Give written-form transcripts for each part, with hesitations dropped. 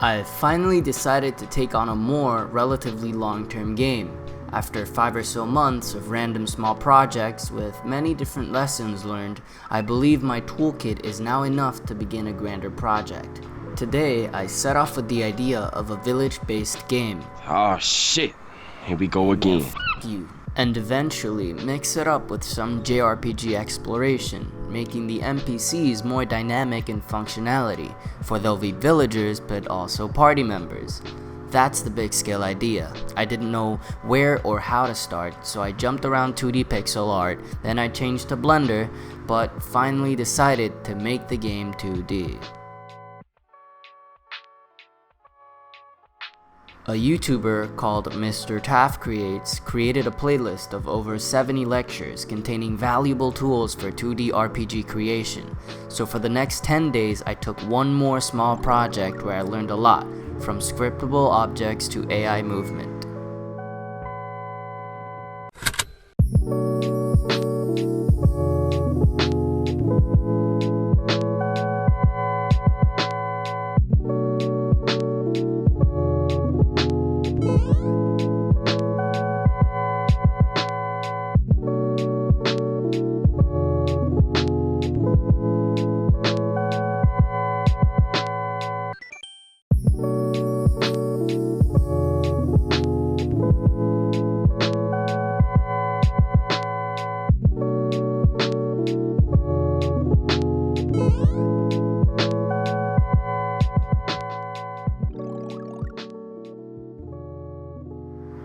I finally decided to take on a more relatively long-term game. After 5 or so months of random small projects with many different lessons learned, I believe my toolkit is now enough to begin a grander project. Today, I set off with the idea of a village-based game. Oh shit, here we go again. F you. And eventually mix it up with some JRPG exploration, making the NPCs more dynamic in functionality, for they'll be villagers but also party members. That's the big scale idea. I didn't know where or how to start, so I jumped around 2D pixel art, then I changed to Blender, but finally decided to make the game 2D. A YouTuber called Mr. Taff Creates created a playlist of over 70 lectures containing valuable tools for 2D RPG creation. So for the next 10 days I took one more small project where I learned a lot, from scriptable objects to AI movement.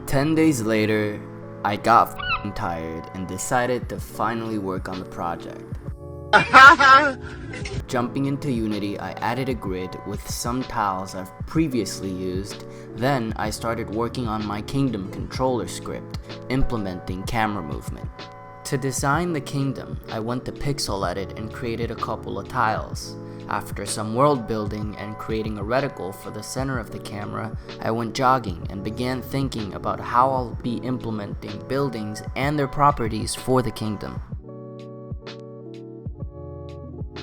Ten days later, I got f***ing tired and decided to finally work on the project. Jumping into Unity, I added a grid with some tiles I've previously used. Then I started working on my kingdom controller script, implementing camera movement. To design the kingdom, I went to pixel edit and created a couple of tiles. After some world building and creating a reticle for the center of the camera, I went jogging and began thinking about how I'll be implementing buildings and their properties for the kingdom.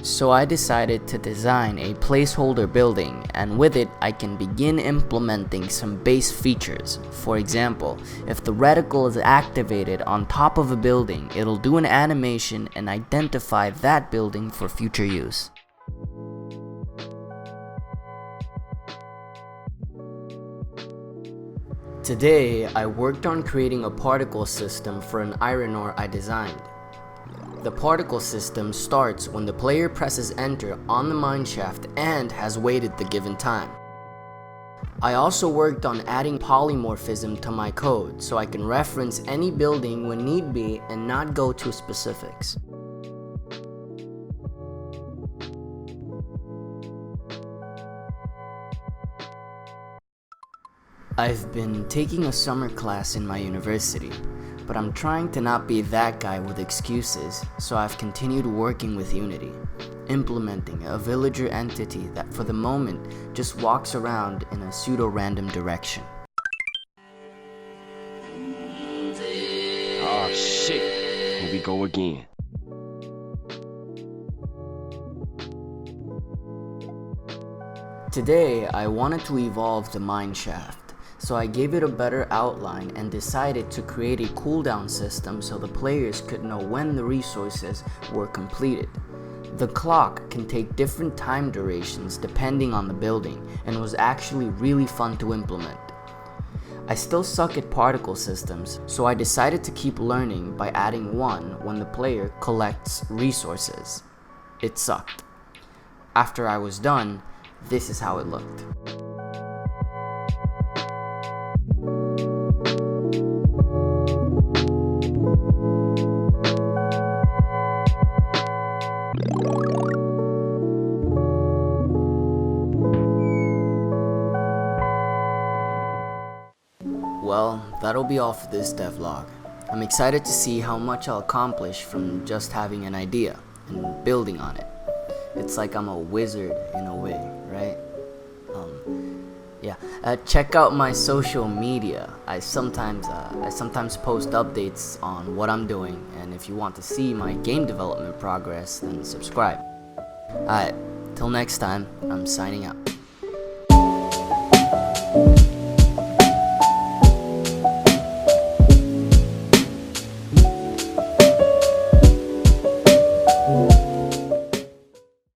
So I decided to design a placeholder building, and with it I can begin implementing some base features. For example, if the reticle is activated on top of a building, it'll do an animation and identify that building for future use. Today, I worked on creating a particle system for an iron ore I designed. The particle system starts when the player presses enter on the mineshaft and has waited the given time. I also worked on adding polymorphism to my code so I can reference any building when need be and not go to specifics. I've been taking a summer class in my university, but I'm trying to not be that guy with excuses, so I've continued working with Unity, implementing a villager entity that for the moment just walks around in a pseudo-random direction. Oh shit, here we go again. Today, I wanted to evolve the mineshaft. So I gave it a better outline and decided to create a cooldown system so the players could know when the resources were completed. The clock can take different time durations depending on the building and was actually really fun to implement. I still suck at particle systems, so I decided to keep learning by adding one when the player collects resources. It sucked. After I was done, this is how it looked. Well, that'll be all for this devlog. I'm excited to see how much I'll accomplish from just having an idea and building on it. It's like I'm a wizard in a way, right? Check out my social media. I sometimes post updates on what I'm doing, and if you want to see my game development progress, then subscribe. Alright, till next time, I'm signing out.